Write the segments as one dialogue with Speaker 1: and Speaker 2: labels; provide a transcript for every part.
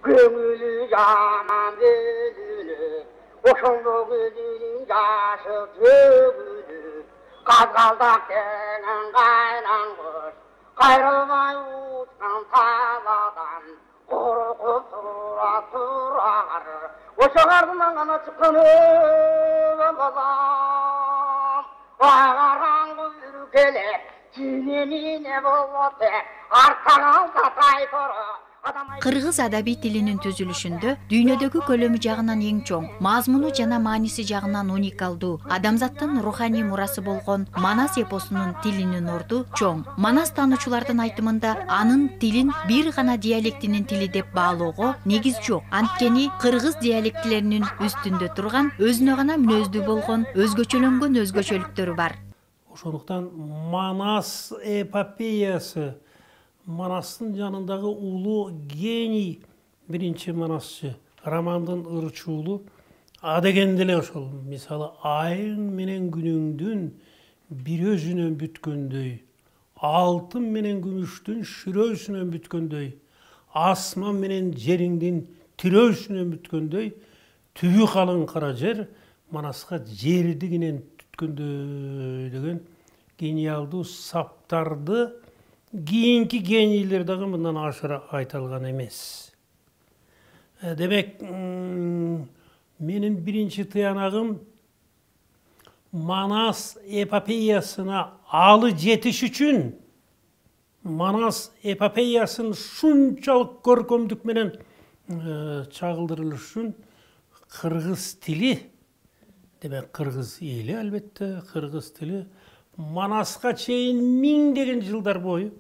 Speaker 1: Gönlü yaman bölünü, oşunlu gözünün yaşı tövülü, Kazgaldak denen kaynan kuş, kayrılmay uçan taladan, korkup tura turar, oşun ardından kana çıkın ömürden, Ağaranğı ülkeler, cinenine bollote, artan alta taytoro,
Speaker 2: Кыргыз адаби тилинин түзүлүшүндө дүйнөдөгү көлөмү жагынан эң чоң, мазмуну жана мааниси жагынан уникалдуу, адамзаттын руханий мурасы болгон Манас эпосунун тилинин орду чоң. Манас таануучулардын айтымында анын тилин бир гана диалектинин тили деп баалоого негиз жок. Анткени кыргыз диалектилеринин үстүндө турган, өзүнө гана мүнөздүү болгон өзгөчөлөнгөн өзгөчөлүктөрү бар.
Speaker 3: Ошондуктан Манас эпопеясы Manas'ın yanındağı ulu geni birinci Manasçı romandın ırçuğulu adegенделе ошол мисалы айың менен күнүңдүн бир өзүнөн бүткөндөй алтын менен күмүштүн шүрөөсүнөн бүткөндөй асман менен жериңдин тирөөсүнөн бүткөндөй түбү калың кара жер Манаска жердигинен түткөндөй деген гениалдуу саптарды кийинки генийлер дагы мындан ашыра айтылган эмес. Демек, менин биринчи тыянагым Манас эпопеясына алы жетиш үчүн Манас эпопеясын шунчалык көркөмдүк менен чагылдырылыш үчүн кыргыз тили, демек кыргыз эли албетте, кыргыз тили Manaska çeyin mingdеген жылдар бою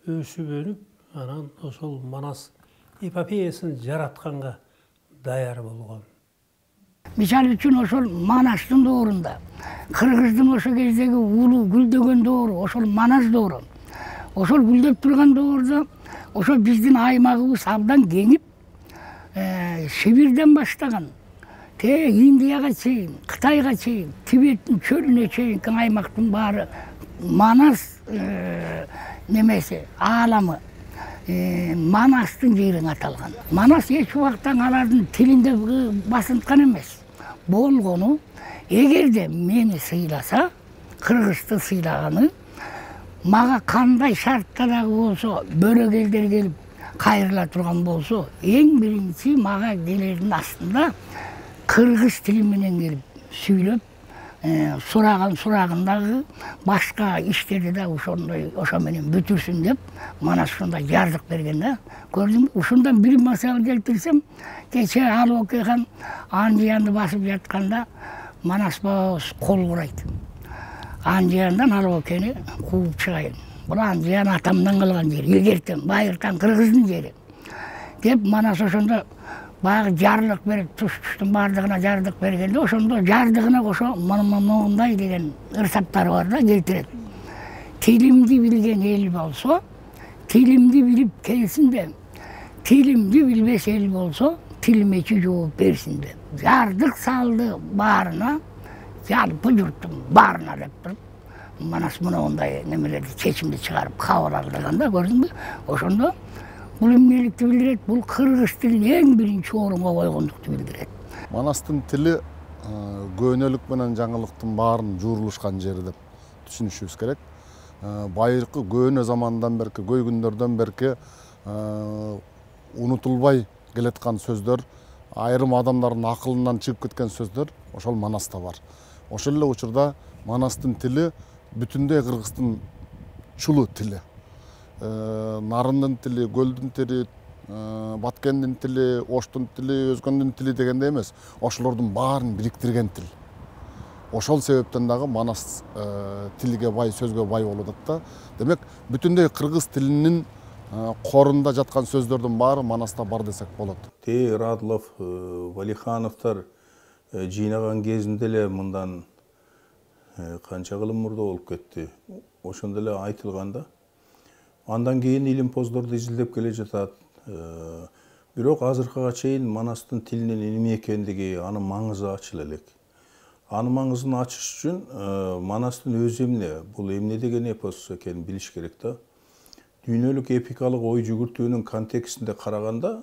Speaker 3: өсүп өнүп, анан ошол Манас эпопеясын жаратканга даяр болгон.
Speaker 4: Misal үчүн ошол Манастын доорунда, кыргыздын ошо кездеги улуу гүлдөгөн доору, ошол Манас доору. Ошол гүлдөп турган доордо, ошо биздин аймагыбыз абдан кеңип, Сибирден баштаган, Индияга чейин, Кытайга чейин, Тибеттин чөлүнө чейин аймактын баары Манас немеси, ааламы Манастын жерине аталган. Манас эч убакта алардын тилинде басынткан эмес. Болгону, эгерде мени сыйласа, кыргызды сыйлаганы, мага кандай шарттарда болсо, бөрөк элдер келип кайрыла турган болсо, эң биринчи мага келердин астында кыргыз тили менен келип сүйлөп, сураган сурагындагы башка иштерди да ошо менен бүтүрсүн деп Манас ушундай жардык берген да. Көрдүм, ушундан бир масал келтирсем, кече ал окуйган Анжиянды басып жатканда Манас бабабыз кол бурайт. Анжияндан ал окуйны кууп чыгайын. Бул Анжиян атамдан калган жер, илгертен, байыртан кыргыздын жери. Деп Манас ошондо баягы жарлык берип, туштун баардыгына жардык бергенде, ошондо жардыгына кошо мондай деген ырсаптары бар да, келтирет. Тилимди билген эл болсо, тилимди билип келсин деп, тилимди билбес эл болсо, тилимечи жооп берсин деп. Жардык салды баарына, жалпы журттун баарына деп туруп, Манас мондай немелерди чечимди чыгарып кабыл алдырганда, көрдүңбү? Ошондо бул эмнеликти билдирет, бул кыргыз тилин эң биринчи орунга койгондукту билдирет.
Speaker 5: Манастын тили көөнөлүк менен жаңылыктын баарын жуурулушкан жери деп түшүнүшүбүз керек. Байыркы көөнө замандан берки, көй күндөрдөн берки унутулбай келаткан сөздөр, айрым адамдардын акылынан чыгып кеткен сөздөр ошол Манаста бар. Ошол эле учурда Манастын тили бүтүндөй кыргыздын чулуу тили. Нарындын тили, көлдүн тили, Баткендин тили, Оштун тили, өзгөндүн тили дегенде эмес, ошолордун баарын бириктирген тил. Ошол себептен дагы Манас тилге бай, сөзгө бай болуп атат да. Демек, бүтүндөй кыргыз тилинин корунда жаткан сөздөрдүн баары Манаста бар десек болот.
Speaker 6: Радлов, Валихановтар жыйнаган кезинде эле мындан канча кылым мурда болуп кетти. Ошондо эле айтылганда, андан кийин илимпоздорду изилдеп келе жатат. Бирок азыркыга чейин Манастын тилинин эмне экендиги, анын маңызы ачыла элек. Анын маңызын ачыш үчүн Манастын өзү эмне, бул эмне деген эпос экенин билиш керек да. дүйнөлүк эпикалык ой жүгүртүүнүн контекстинде караганда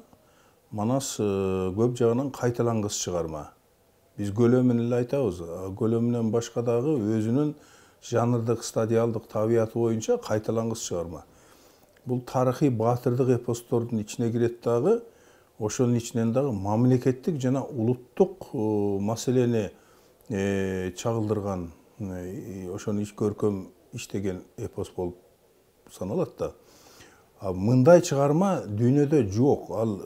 Speaker 6: Манас көп жагынан кайталангыс чыгарма. Биз көлөмүн эле айтабыз, көлөмүнөн башка дагы өзүнүн жанрдык, стадиалдык табияты боюнча кайталангыс чыгарма. Бул тарыхый баатырдык эпостордун ичине кирет дагы, ошонун ичинен дагы мамлекеттик жана улуттук маселени чагылдырган, ошону көркөм иштеген эпос болуп саналат да. Мындай чыгарма дүйнөдө жок. Ал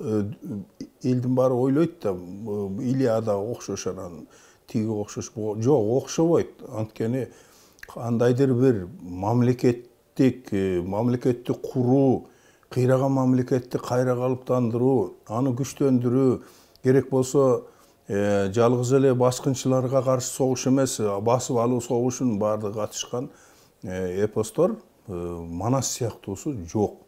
Speaker 6: элдин баары ойлойт да, Илиада окшош, анан тиги окшош. Жок, окшобойт. Анткени кандайдыр бир мамлекетти куруу, кыйраган мамлекетти кайра калыптандыруу, аны күчтөндүрүү, керек болсо жалгыз эле баскынчыларга каршы согуш эмес, басып алуу согушун баардыгы катышкан эпостор Манас сыяктуусу жок.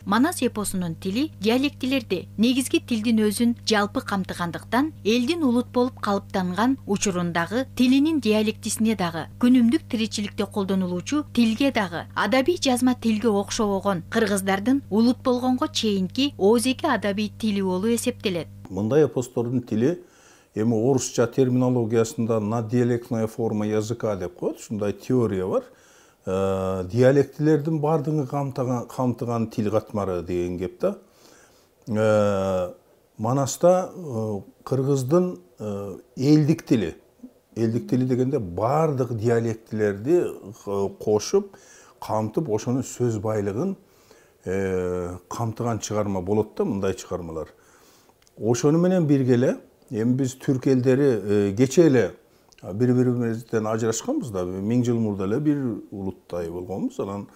Speaker 2: Манас эпосунун тили диалектилерди, негизги тилдин өзүн жалпы камтыгандыктан, элдин улут болуп калыптанган учурундагы тилинин диалектисине дагы, күнүмдүк тиричиликте колдонулуучу тилге дагы, адабий жазма тилге окшобогон кыргыздардын улут болгонго чейинки оозеки адабий тили болуп эсептелет.
Speaker 6: Мындай эпостордун тили эми орусча терминологиясында надиалектная форма языка деп коет, ушундай теория бар. Диалектилердин бардыгын камтыган тил катмары деген кеп да. Манаста кыргыздын элдик тили дегенде бардык диалектилерди кошуп, камтып, ошонун сөз байлыгын камтыган чыгарма болот да, мындай чыгармалар. Ошону менен бирге эле эми биз түрк элдери кече эле бири-бирибизден ажырашканбыз да, 1000 жыл мурда эле бир улуттай болгонбуз. Анан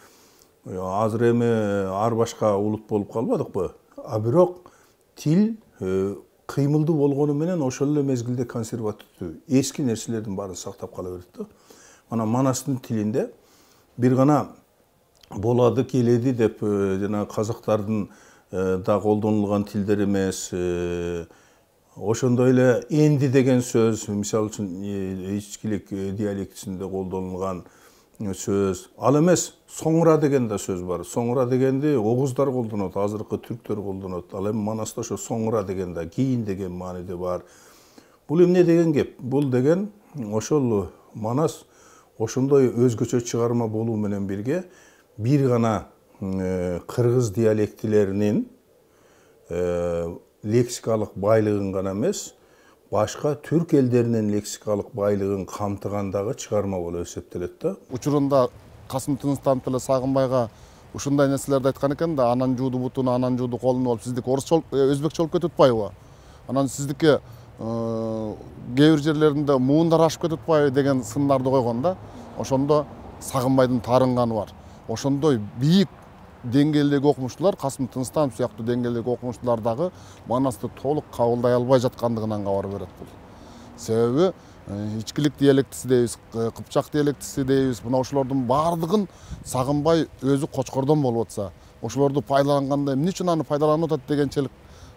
Speaker 6: азыр эми ар башка улут болуп калбадыкпы? Бирок тил кыймылдуу болгону менен ошол эле мезгилде консервативдүү, эски нерселердин баарын сактап кала берет да. Мана Манастын тилинде бир гана болады, келеди деп жана казактардын да колдонулган тилдер эмес, ошондой эле энди деген сөз, мисалы үчүн ичкилик диалектисинде колдонулган сөз. Ал эмес, соңура деген да сөз бар. Соңура дегенди огуздар колдонот, азыркы түрктөр колдонот. Ал эми Манаста ошо соңура деген да, кийин деген мааниде бар. Бул эмне деген кеп? Бул деген ошол Манас ошондой өзгөчө чыгарма болуу менен бирге бир гана кыргыз диалектилеринин лексикалык байлыгын гана эмес, башка түрк элдеринин лексикалык байлыгын камтыгандагы чыгарма болуп эсептелет да.
Speaker 5: Учурунда Касым Тыныстанов эле Сагынбайга ушундай нерселерди айткан экен да, анан жууду бутуна, анан жууду колуна болуп, сиздики орусча өзбекче болуп кетип атпайбы? Анан сиздики кээ бир жерлеринде муундар ашып кетип атпайбы деген сындарды койгон да. Ошондо Сагынбайдын таарынганы бар. Ошондой бийик деңгээлдеги окумуштуулар, Касым Тыныстанов сыяктуу деңгээлдеги окумуштуулар дагы Манасты толук кабылдай албай жаткандыгынан кабар берет бул. Себеби ичкилик диалектиси дейбиз, кыпчак диалектиси дейбиз, мына ошолордун баардыгын Сагынбай өзү кочкордон болуп атса, ошолорду пайдаланганда эмне үчүн аны пайдаланып атат дегенчелик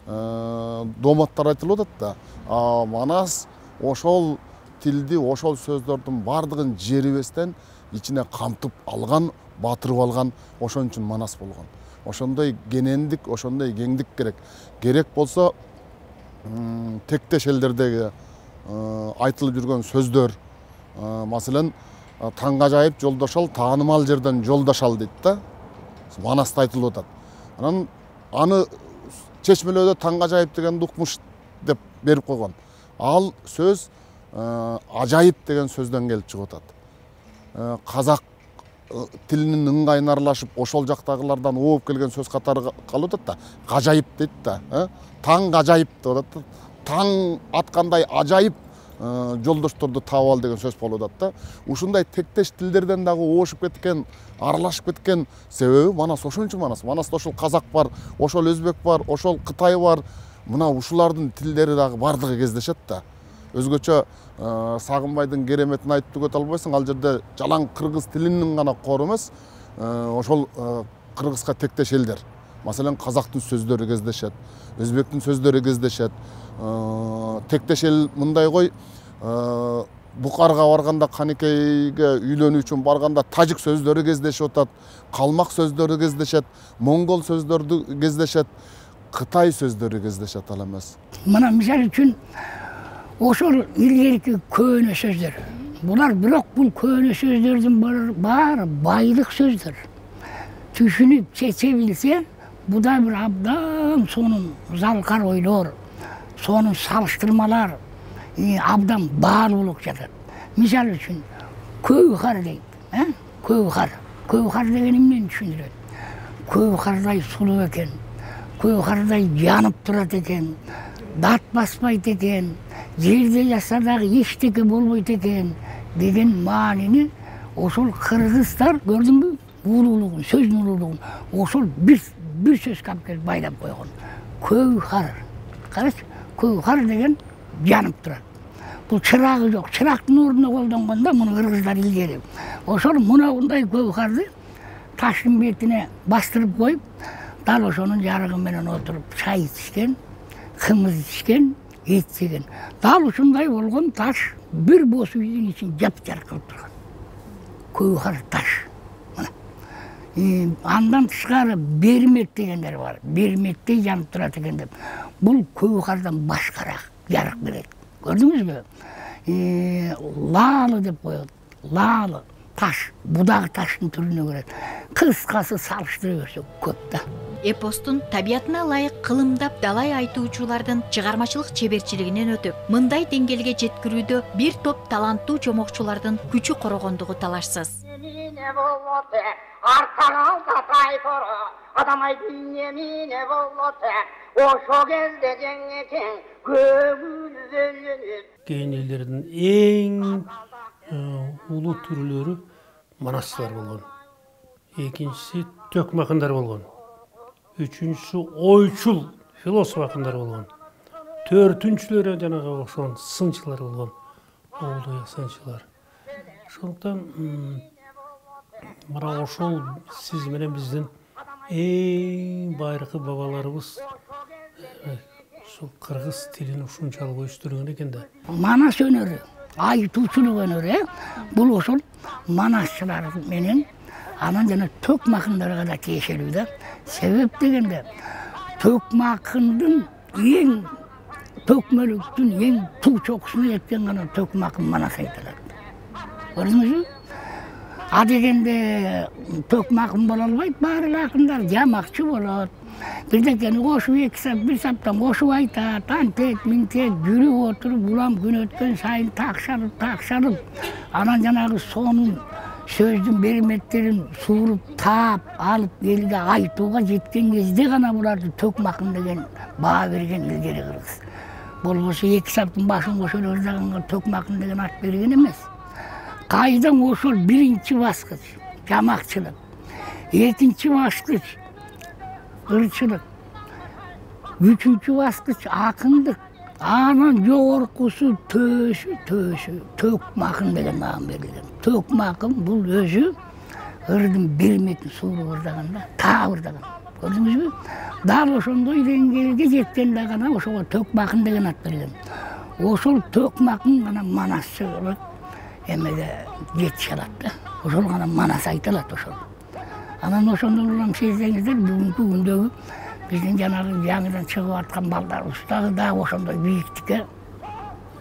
Speaker 5: доматтар айтылып атат да. Манас ошол тилди, ошол сөздөрдүн баардыгын жерибестен ичине камтып алган, батырып алган, ошон үчүн Манас болгон. Ошондой генендик, ошондой кеңдик керек. Керек болсо тектеш элдердеги айтылып жүргөн сөздөр, маселен, таңга жайып жолдошол, таанымал жерден жолдошал дейт да. Манаста айтылып атат. Анан аны чечмелөөдө таңга жайып деген укмуш деп берип койгон. Ал сөз ажайып деген сөздөн келип чыгып атат. Казак тилинин ыңгайына аралашып, ошол жактагылардан ооп келген сөз катары калып атат да. Гажайып дейт да. Таң гажайып деп атат. Таң аткандай ажайып жолдошторду таап ал деген сөз болуп атат да. Ушундай тектеш тилдерден дагы оошуп кеткен, аралашып кеткен себеби Манас ошон үчүн Манас. Манаста ошол казак бар, ошол өзбек бар, ошол кытай бар. Мына ушулардын тилдери дагы бардыгы кездешет да. Өзгөчө Сагынбайдын кереметин айтып түгөтө албайсың. Ал жерде жалаң кыргыз тилинин гана кору эмес, ошол кыргызга тектеш элдер. Маселен, казактын сөздөрү кездешет, өзбектин сөздөрү кездешет. Тектеш эл мындай кой, Букарга барганда, Канекейге үйлөнүү үчүн барганда тажик сөздөрү кездешип атат, калмак сөздөрү кездешет, моңгол сөздөрү кездешет, Кытай сөздөрү кездешет ал эмес.
Speaker 4: Мына мисал үчүн ошол илгерки көөнө сөздөр. Булар бирок бул көөнө сөздөрдүн баары байлык сөздөр. Түшүнүп чече билсе, бу да бир абдан сонун залкар ойлор, сонун салыштырмалар абдан баал болуп жатат. Мисал үчүн көйхар дейт, көйхар. Көйхар деген эмнени түшүндүрөт? Көйхардай сулуу экен, көйхардай жанып турат экен, дат баспайт экен, жерде жаса дагы эчтеке болбойт экен деген маанини ошол кыргыздар көрдүңбү? Улуулугун, сөздүн улуулугун ошол бир сөзгө алып келип байлап койгон. Көйхар. Карачы, көйхар деген жанып турат. Бул чырагы жок, чырактын ордуна колдонгондо муну кыргыздар илгери. Ошол мындай көйхарды таштын бетине бастырып коюп, дал ошонун жарыгы менен отуруп чай ичишкен, кымыз ичишкен, эт жеген. Дал ушундай болгон таш бир боз үйдүн ичин жапжарк кылып турган. Көйхар таш. Андан тышкары бермет дегендер бар. Берметтей жанып турат экен деп. Бул көйхардан башкараак жарык берет. Көрдүңүзбү? Лаалы деп коет. Лаалы таш, будак таштын түрүнө кирет. Кыскасы салыштыра берсек көп да.
Speaker 2: Эпостун табиятына ылайык кылымдап далай айтуучулардын чыгармачылык чеберчилигинен өтүп, мындай деңгээлге жеткирүүдө бир топ таланттуу жомокчулардын күчү корогондугу талашсыз.
Speaker 1: Arkadan tatay koro, adamay dinlemine bollote, oşo gezde cengeken, göğülü zöllünüz.
Speaker 3: Кейин элдердин эң улуу түрлөрү манаслар болгон. Экинчиси төкмө акындар болгон. Үчүнчүсү ойчул философ акындар болгон. Төртүнчүлөрү жанагы окшогон сынчылар болгон. Олдой сынчылар. Ошондуктан мына ошол сиз менен биздин эң байыркы бабаларыбыз ушул кыргыз тилин ушунчалык өстүргөн экен да.
Speaker 4: Манас өнөрү, айтуучулук өнөрү, бул ошол манасчылар менен анан жана төкмө акындарга да тиешелүү да. Себеп дегенде төкмө акындын эң төкмөлүктүн эң туу чокусуна жеткен гана төкмө акын манас айтылат. Көрдүңүзбү? А дегенде төкмө акын боло албайт, баары акындар жамакчы болот. Бирдекени кошуп эки сап, бир саптан кошуп айтат, антет, минтет, жүрүп отуруп, улам күн өткөн сайын такшарып, анан жанагы сонун сөздүн берметтерин сууруп, таап, алып элге айтууга жеткен кезде гана буларды төкмө акын деген баа берген илгери кыргыз. Болбосо эки саптын башын кошо эле ырдаганга төкмө акын деген ат берген эмес. Кайдан ошол биринчи баскыч жамакчылык, экинчи баскыч ырчылык, үчүнчү баскыч акындык, анан жогоркусу төкмө акын деген нам берилген. Төкмө акын бул өзү ырдын берметин сууруп ырдаганда, таап ырдаган. Көрдүңүзбү? Дал ошондой деңгээлге жеткенде гана ошого төкмө акын деген ат берилген. Ошол төкмө акын гана манасчылык эмеге жетише алат да. Ошол гана манас айтылат ошол. Анан ошондон улам сезсеңиздер, бүгүнкү күндөгү биздин жанагы жаңыдан чыгып аткан балдарыбыз дагы ошондой бийиктикке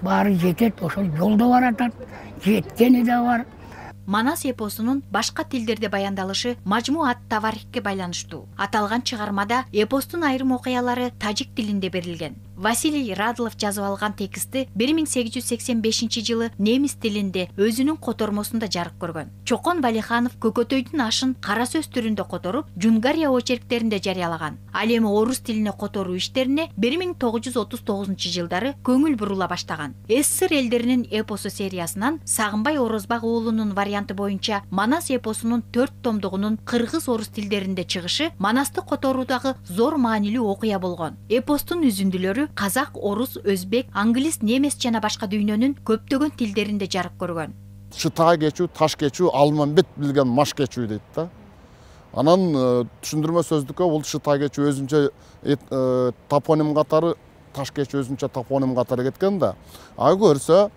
Speaker 4: баары жетет, ошол жолдо баратат, жеткени да бар.
Speaker 2: Манас эпосунун башка тилдерде баяндалышы мажму ат таварихке байланыштуу. Аталган чыгармада эпостун айрым окуялары тажик тилинде берилген. Василий Радлов жазып алган текстти 1885 жылы немис тилинде өзүнүн котормосунда жарык көргөн. Чокон Валиханов көкөтөйдүн ашын кара сөз түрүндө которуп, Джунгария очерктеринде жарыялаган. Ал эми орус тилине которуу иштерине 1939 жылдары көңүл бурула баштаган. СССР элдеринин эпосу сериясынан Сагынбай Орозбак уулунун варианты боюнча Манас эпосунун 4 томдугунун кыргыз-орус тилдеринде чыгышы Манасты которуудагы зор маанилүү окуя болгон. Эпостун үзүндүлөрү казак, орус, өзбек, англис, немес жана башка дүйнөнүн көптөгөн тилдеринде жарык көргөн.
Speaker 5: Шытай кечүү, таш кечүү, алмамбет билген маш кечүү дейт да. Анан түшүндүрмө сөздүккө бул Шытай кечүү өзүнчө топоним катары, таш кечүү өзүнчө топоним катары кеткен да. А көрсө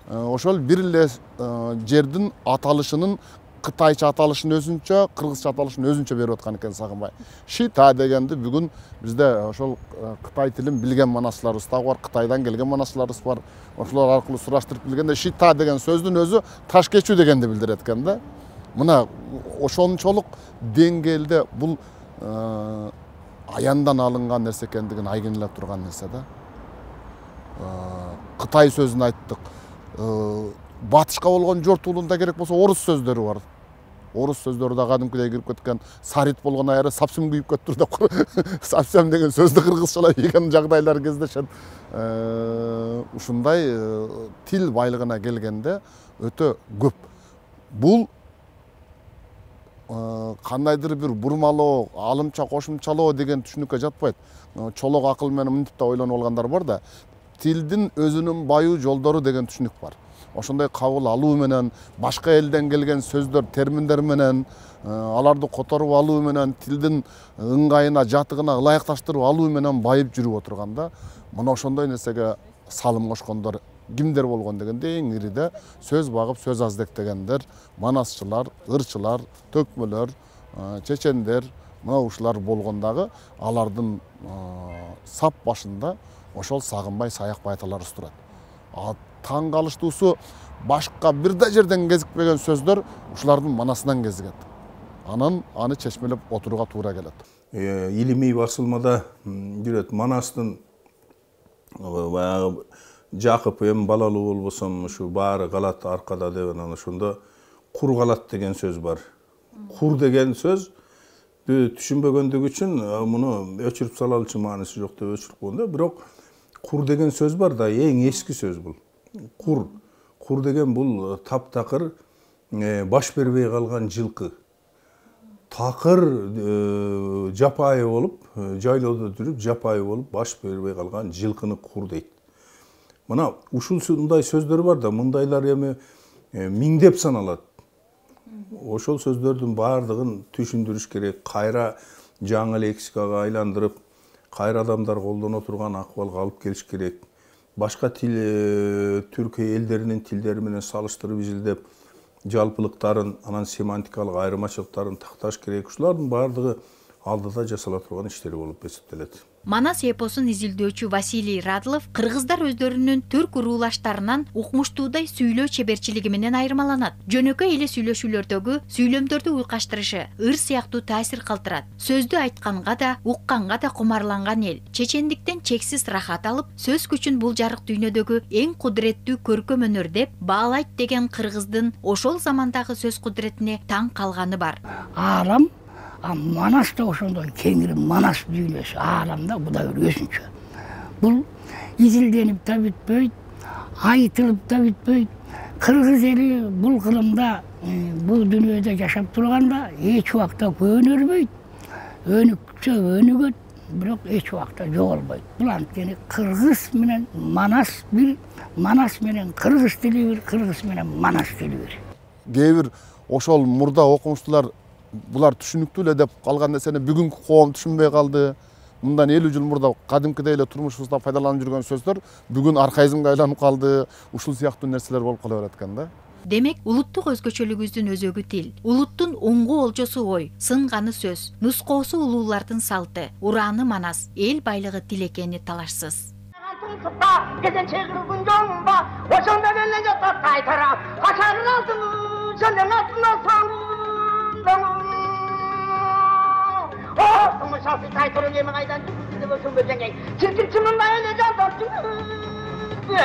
Speaker 5: ошол бир эле жердин аталышынын кытайча аталышын өзүнчө, кыргызча аталышын өзүнчө берип аткан экен Сагынбай. Шита дегенди бүгүн бизде ошол кытай тилин билген манасчыларыбыз дагы бар, Кытайдан келген манасчыларыбыз бар. Ошолор аркылуу сураштырып билгенде шита деген сөздүн өзү таш кечүү дегенди билдирет экен да. Мына ошончолук деңгээлде бул аяндан алынган нерсе экендигин айгинелеп турган нерсе да. Кытай сөзүн айттык. Батышка болгон жортуулунда керек болсо орус сөздөрү бар. Орус сөздөрү да кадимкидей кирип кеткен. Сарит болгон аяры сапсым күйүп кетти да. Сапсам деген сөздү кыргызчалап ийген жагдайлар кездешет. Ушундай тил байлыгына келгенде өтө көп. Бул кандайдыр бир бурмалоо, алымча кошумчалоо деген түшүнүккө жатпайт. Чолок акыл менен мынтип да ойлонуп алгандар бар да. Тилдин өзүнүн баюу жолдору деген түшүнүк бар. Ошондой кабыл алуу менен, башка элден келген сөздөр, терминдер менен, аларды которуп алуу менен, тилдин ыңгайына, жатыгына ылайыкташтырып алуу менен байып жүрүп отурганда, мына ошондой нерсеге салым кошкондор кимдер болгон дегенде эң ириде сөз багып сөз аздектегендер, манасчылар, ырчылар, төкмөлөр, чечендер, мына ушулар болгондагы алардын сап башында ошол Сагынбай Саяк байталарыбыз турат. Таң калыштуусу башка бир да жерден кезикпеген сөздөр ушулардын манасынан кезигет. Анан аны чечмелеп отурууга туура келет.
Speaker 6: Илимий басылмада жүрөт манастын баягы Жакып эми балалуу болбосом ушу баары калат аркада деп анан ошондо кур калат деген сөз бар. Кур деген сөз түшүнбөгөндүгү үчүн муну өчүрүп салалычы мааниси жок деп өчүрүп койгон. Бирок кур деген сөз бар да, эң эски сөз бул. Кур деген бул таптакыр баш бербей калган жылкы. Такыр жапайы болуп, жайлоодо жүрүп жапайы болуп баш бербей калган жылкыны кур дейт. Мына ушундай сөздөр бар да, мындайлар эми миңдеп саналат. Ошол сөздөрдүн баардыгын түшүндүрүш керек, кайра жаңы лексикага айландырып, кайра адамдар колдоно турган акыбалга алып келиш керек. Башка тил түркөй элдеринин тилдери менен салыштырып изилдеп, жалпылыктарын, анан семантикалык айырмачылыктарын такташ керек. Ушулардын баардыгы алдыда жасала турган иштер болуп эсептелет.
Speaker 2: Манас эпосун изилдөөчү Василий Радлов кыргыздар өздөрүнүн түрк уруулаштарынан укмуштуудай сүйлөө чеберчилиги менен айырмаланат. Жөнөкөй эле сүйлөшүүлөрдөгү сүйлөмдөрдү уйкаштырышы ыр сыяктуу таасир калтырат. Сөздү айтканга да, укканга да кумарланган эл. Чечендиктен чексиз рахат алып, сөз күчүн бул жарык дүйнөдөгү эң кудуреттүү көркөм өнөр деп баалайт деген кыргыздын ошол замандагы сөз кудуретине таң калганы бар.
Speaker 4: Aalам Манас да ошондой кеңири Манас дүйнөсү, ааламда бу да бир өзүнчө. Бул изилденип да бүтпөйт, айтылып да бүтпөйт. Кыргыз эли бул кылымда бул дүйнөдө жашап турганда эч убакта көнөрбөйт. Өнүксө өнүгөт, бирок эч убакта жоголбойт. Бул анткени кыргыз менен Манас бир, Манас менен кыргыз тили бир, кыргыз менен Манас тили бир.
Speaker 5: Кээ бир ошол мурда окумуштуулар булар түшүнүктүү эле деп калган нерсени бүгүнкү коом түшүнбөй калды. Мындан 50 жыл мурда кадимкидей эле турмушубузда пайдаланып жүргөн сөздөр бүгүн архаизмге айланып калды. Ушул сыяктуу нерселер болуп кала берет экен да.
Speaker 2: Демек, улуттук өзгөчөлүгүбүздүн өзөгү тил, улуттун оңгу олжосу ой, сынганы сөз, нускоосу улуулардын салты, урааны Манас, эл байлыгы тил экени талашсыз.
Speaker 1: Şahsi kaytarın yemin aydan çıkıntı ve sümbürcengey. Çirkin çımında öyle candan çıkıntı.